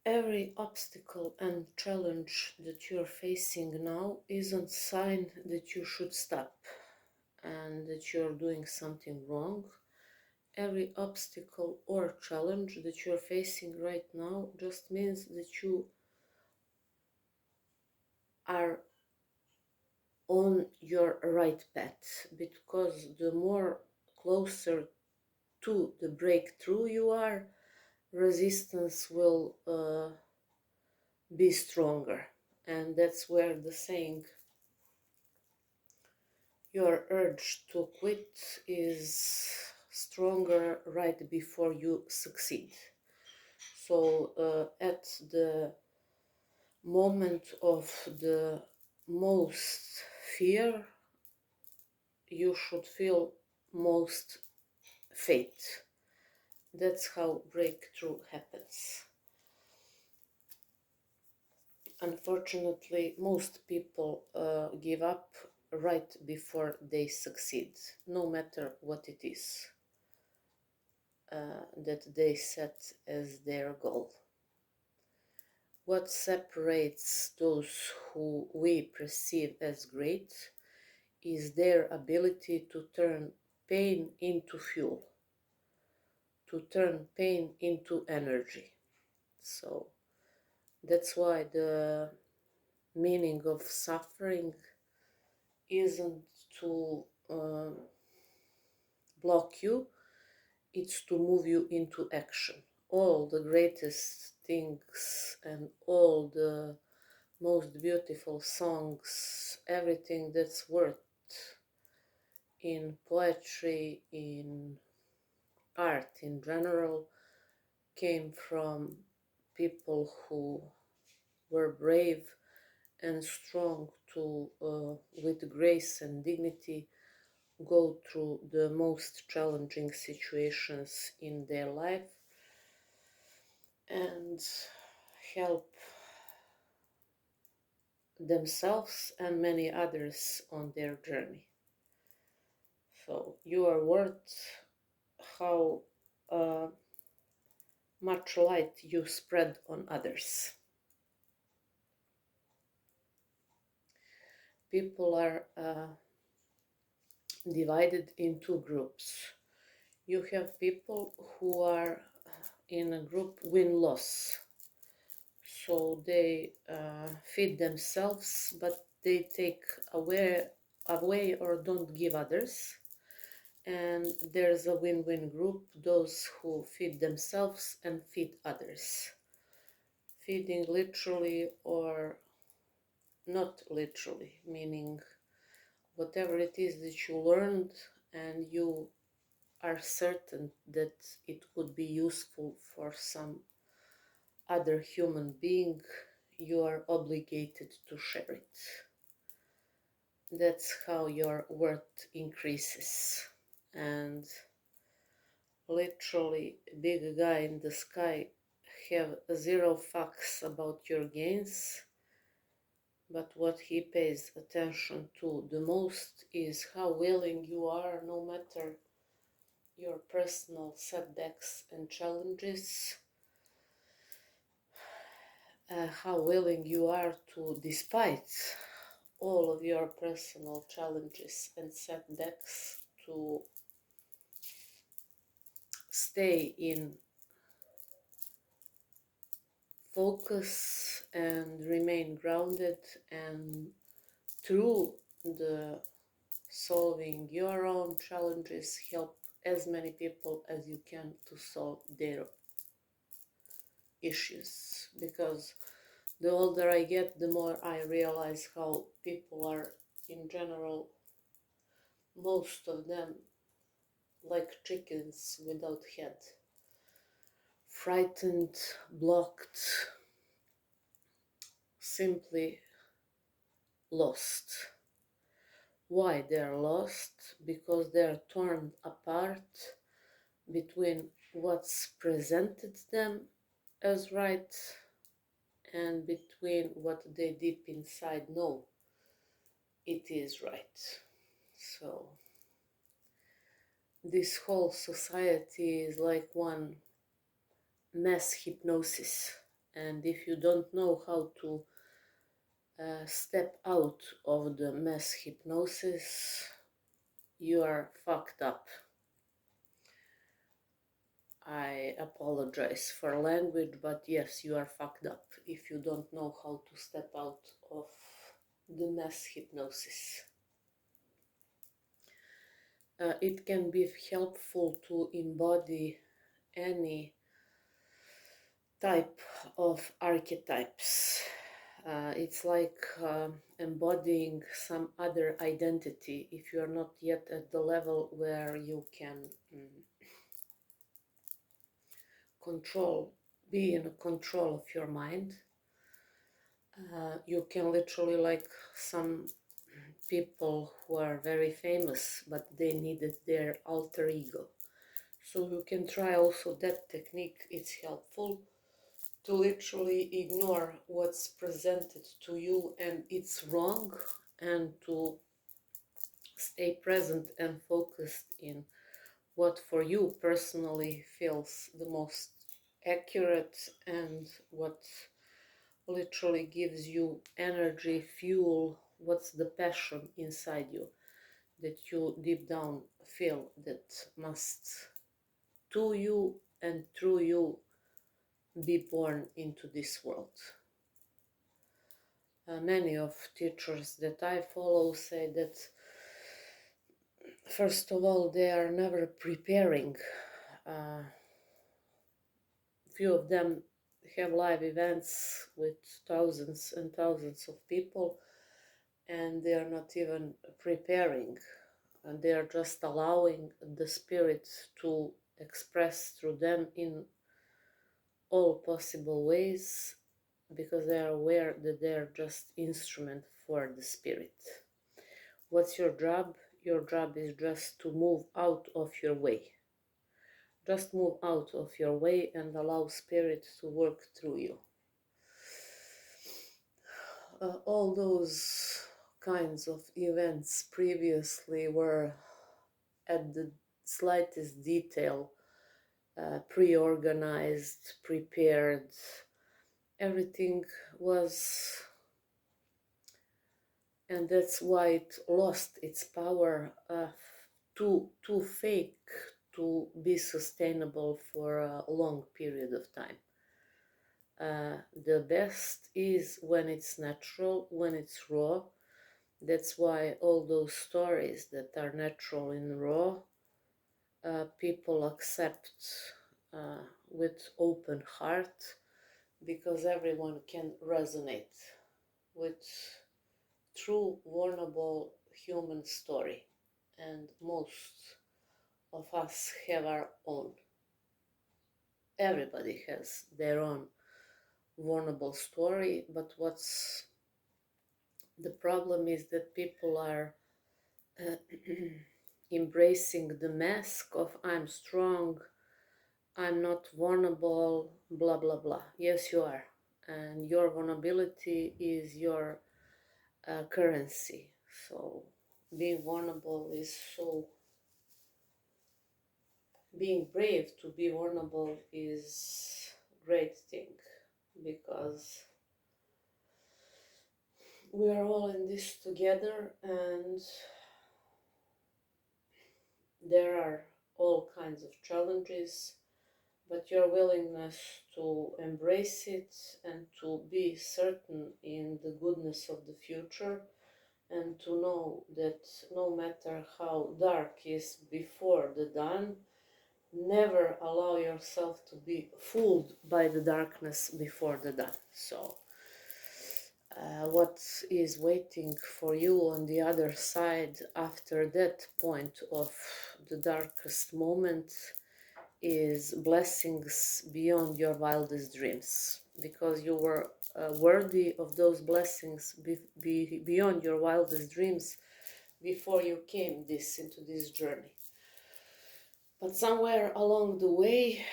Every obstacle and challenge that you're facing now isn't a sign that you should stop and that you're doing something wrong. Every obstacle or challenge that you're facing right now just means that you are on your right path, because the more closer to the breakthrough you are, resistance will be stronger. And that's where the saying, your urge to quit is stronger right before you succeed. So at the moment of the most fear, you should feel most faith. That's how breakthrough happens. Unfortunately, most people give up right before they succeed, no matter what it is that they set as their goal. What separates those who we perceive as great is their ability to turn pain into fuel, to turn pain into energy. So that's why the meaning of suffering isn't to block you, it's to move you into action. All the greatest things and all the most beautiful songs, everything that's worth in poetry, in art in general, came from people who were brave and strong to, with grace and dignity, go through the most challenging situations in their life and help themselves and many others on their journey. So you are worth how much light you spread on others. People are divided into groups. You have people who are in a group win-loss. So they feed themselves, but they take away or don't give others. And there's a win-win group, those who feed themselves and feed others. Feeding literally or not literally, meaning whatever it is that you learned and you are certain that it could be useful for some other human being, you are obligated to share it. That's how your worth increases. And literally, big guy in the sky have zero fucks about your gains, but what he pays attention to the most is how willing you are, no matter your personal setbacks and challenges, how willing you are to, despite all of your personal challenges and setbacks, to stay in focus and remain grounded, and through the solving your own challenges, help as many people as you can to solve their issues. Because the older I get, the more I realize how people are, in general, most of them, like chickens without head. Frightened, blocked, simply lost. Why they're lost? Because they're torn apart between what's presented them as right and between what they deep inside know it is right. So this whole society is like one mass hypnosis, And if you don't know how to step out of the mass hypnosis, you are fucked up. I apologize for language, but yes, you are fucked up if you don't know how to step out of the mass hypnosis. It can be helpful to embody any type of archetypes. It's like embodying some other identity if you're not yet at the level where you can be in control of your mind. You can literally, like some people who are very famous, but they needed their alter ego. So you can try also that technique. It's helpful to literally ignore what's presented to you and it's wrong, and to stay present and focused in what for you personally feels the most accurate and what literally gives you energy, fuel, what's the passion inside you that you deep down feel that must to you and through you be born into this world. Many of teachers that I follow say that first of all they are never preparing. Few of them have live events with thousands and thousands of people, and they are not even preparing, and they are just allowing the spirit to express through them in all possible ways, because they are aware that they are just instrument for the spirit. What's your job? Your job is just to move out of your way. Just move out of your way and allow spirit to work through you. All those kinds of events previously were at the slightest detail pre-organized, prepared. Everything was, and that's why it lost its power, too fake to be sustainable for a long period of time. The best is when it's natural, when it's raw. That's why all those stories that are natural and raw, people accept with open heart, because everyone can resonate with true, vulnerable human story. And most of us have our own. Everybody has their own vulnerable story, but what's the problem is that people are embracing the mask of I'm strong, I'm not vulnerable, blah blah blah. Yes, you are, and your vulnerability is your currency. So being vulnerable is so, being brave to be vulnerable is a great thing, because we are all in this together, and there are all kinds of challenges, but your willingness to embrace it and to be certain in the goodness of the future, and to know that no matter how dark is before the dawn, never allow yourself to be fooled by the darkness before the dawn. So what is waiting for you on the other side after that point of the darkest moment is blessings beyond your wildest dreams, because you were worthy of those blessings beyond your wildest dreams before you came into this journey. But somewhere along the way,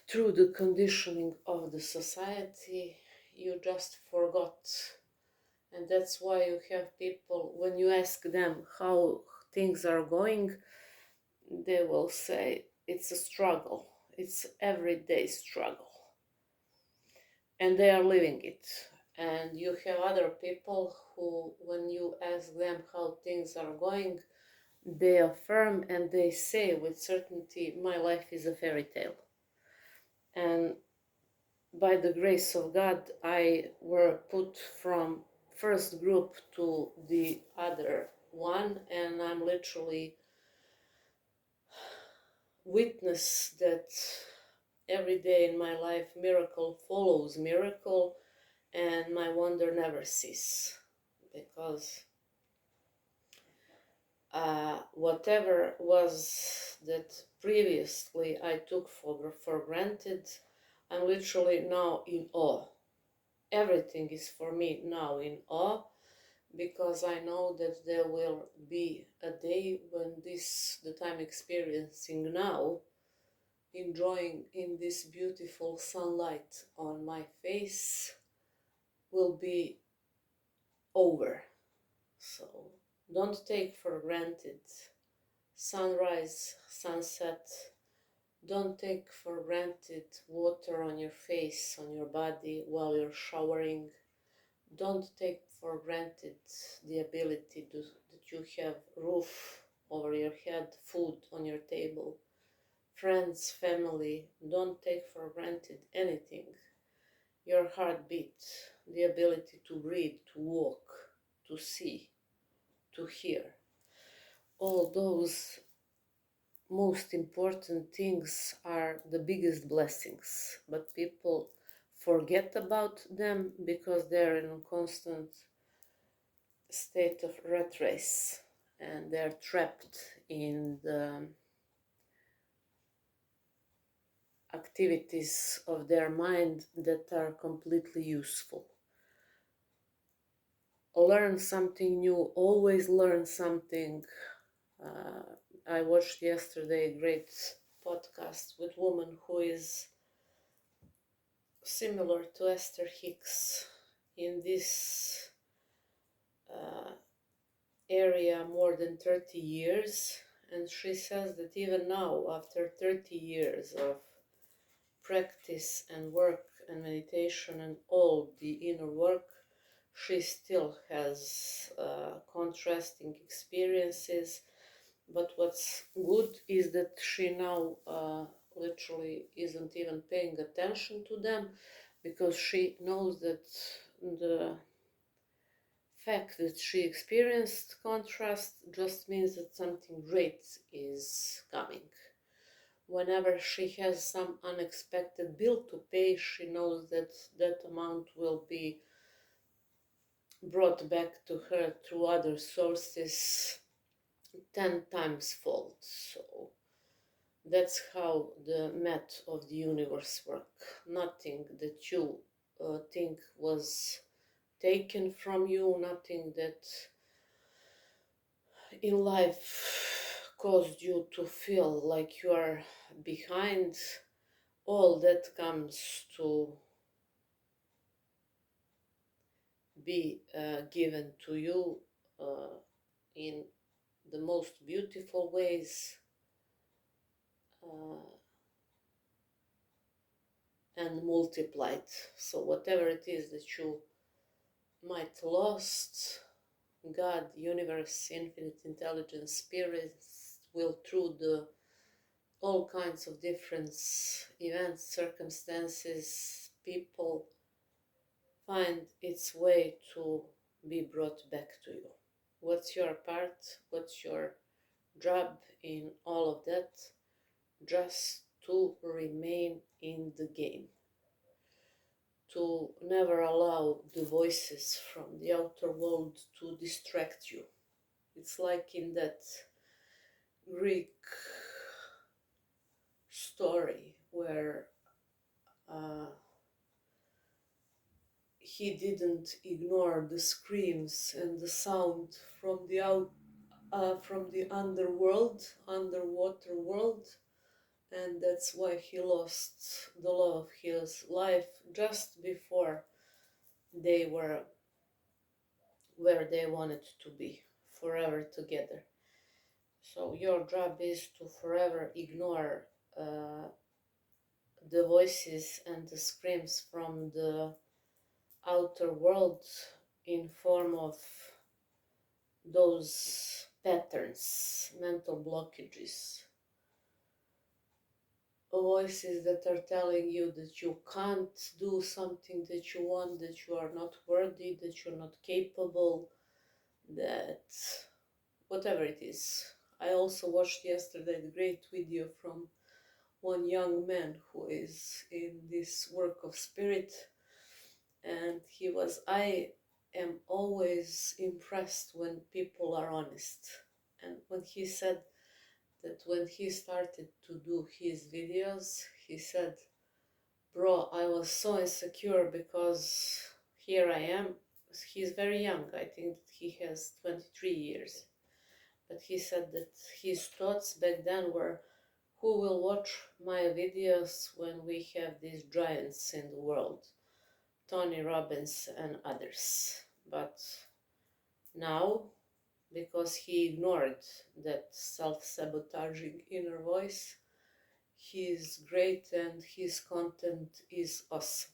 through the conditioning of the society, you just forgot. And that's why you have people, when you ask them how things are going, they will say it's a struggle. It's everyday struggle. and they are living it. And you have other people who, when you ask them how things are going, they affirm and they say with certainty, my life is a fairy tale. And by the grace of God, I were put from first group to the other one, and I'm literally witness that every day in my life miracle follows miracle, and my wonder never cease, because whatever was that previously I took for granted, I'm literally now in awe. Everything is for me now in awe, because I know that there will be a day when this that I'm experiencing now, enjoying in this beautiful sunlight on my face, will be over. So don't take for granted sunrise, sunset. Don't take for granted water on your face, on your body while you're showering. Don't take for granted the ability that you have roof over your head, food on your table, friends, family. Don't take for granted anything. Your heartbeat, the ability to breathe, to walk, to see, to hear. All those most important things are the biggest blessings, but people forget about them because they're in a constant state of rat race, and they're trapped in the activities of their mind that are completely useful. Learn something new, always learn something. uh, I watched yesterday a great podcast with a woman who is similar to Esther Hicks in this uh, area more than 30 years, and she says that even now, after 30 years of practice and work and meditation and all the inner work, she still has contrasting experiences. But what's good is that she now literally isn't even paying attention to them, because she knows that the fact that she experienced contrast just means that something great is coming. Whenever she has some unexpected bill to pay, she knows that that amount will be brought back to her through other sources 10 times fold. So that's how the math of the universe work. Nothing that you think was taken from you, nothing that in life caused you to feel like you are behind, all that comes to be given to you in the most beautiful ways, uh, and multiplied. So whatever it is that you might lost, God, universe, infinite intelligence, spirits will through the all kinds of different events, circumstances, people, find its way to be brought back to you. What's your part? What's your job in all of that? Just to remain in the game, to never allow the voices from the outer world to distract you. It's like in that Greek story where he didn't ignore the screams and the sound from the from the underwater world, and that's why he lost the love of his life just before they were where they wanted to be, forever together. So your job is to forever ignore the voices and the screams from the outer world in form of those patterns, mental blockages, voices that are telling you that you can't do something that you want, that you are not worthy, that you're not capable, that whatever it is. I also watched yesterday the great video from one young man who is in this work of spirit, and I am always impressed when people are honest. And when he said that when he started to do his videos, he said, bro, I was so insecure because here I am. He's very young, I think that he has 23 years. But he said that his thoughts back then were, who will watch my videos when we have these giants in the world, Tony Robbins and others. But now, because he ignored that self-sabotaging inner voice, he is great and his content is awesome.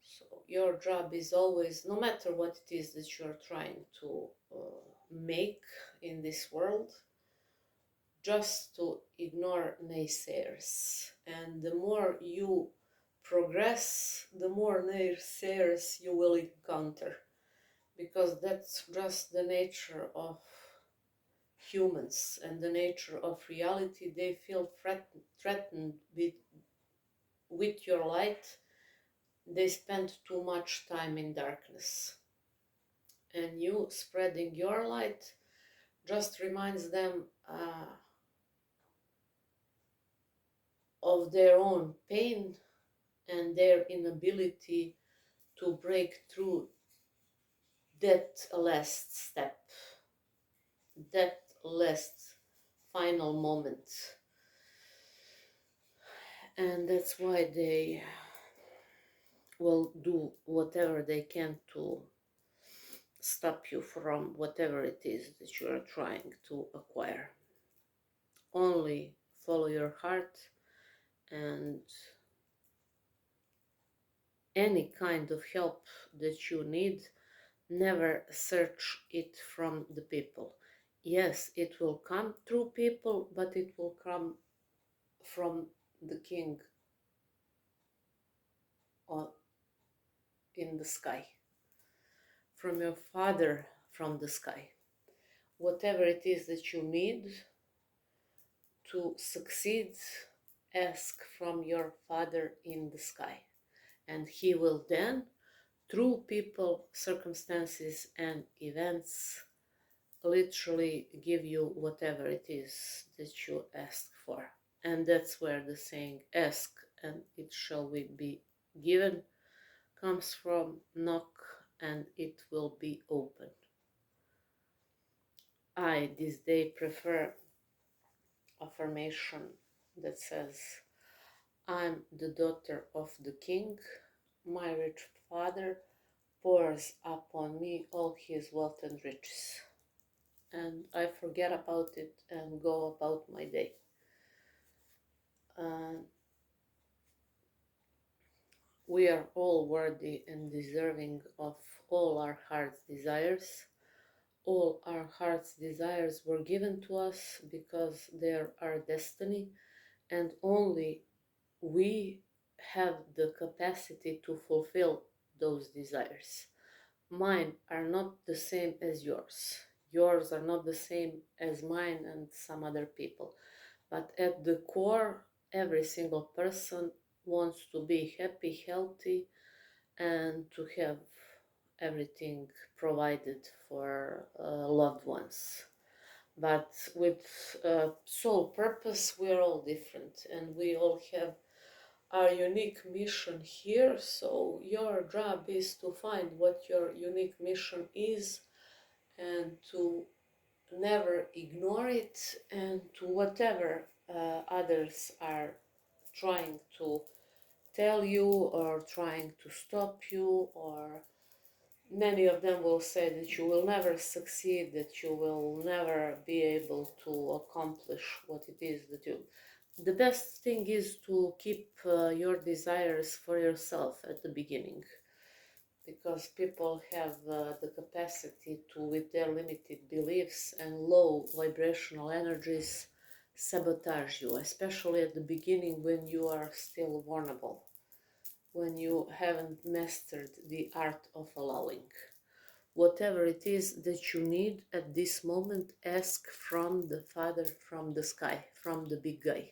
So your job is always, no matter what it is that you're trying to make in this world, just to ignore naysayers. And the more you progress, the more naysayers you will encounter, because that's just the nature of humans and the nature of reality. They feel threatened with your light. They spend too much time in darkness, and you spreading your light just reminds them of their own pain and their inability to break through that last step, that last final moment. And that's why they will do whatever they can to stop you from whatever it is that you are trying to acquire. Only follow your heart, and any kind of help that you need, never search it from the people. Yes, it will come through people, but it will come from the king in the sky, from your father from the sky. Whatever it is that you need to succeed, ask from your father in the sky. And he will then, through people, circumstances, and events, literally give you whatever it is that you ask for. And that's where the saying, ask and it shall be given, comes from. Knock and it will be open. I, this day, prefer affirmation that says, I'm the daughter of the king. My rich father pours upon me all his wealth and riches. And I forget about it and go about my day. We are all worthy and deserving of all our heart's desires. All our heart's desires were given to us because they're our destiny, and only we have the capacity to fulfill those desires. Mine are not the same as yours. Yours are not the same as mine and some other people. But at the core, every single person wants to be happy, healthy, and to have everything provided for loved ones. But with sole purpose, we are all different and we all have our unique mission here. So your job is to find what your unique mission is and to never ignore it, and to whatever others are trying to tell you or trying to stop you, or many of them will say that you will never succeed, that you will never be able to accomplish what it is that you. The best thing is to keep your desires for yourself at the beginning, because people have the capacity to, with their limited beliefs and low vibrational energies, sabotage you, especially at the beginning when you are still vulnerable, when you haven't mastered the art of allowing. Whatever it is that you need at this moment, ask from the Father from the sky, from the big guy.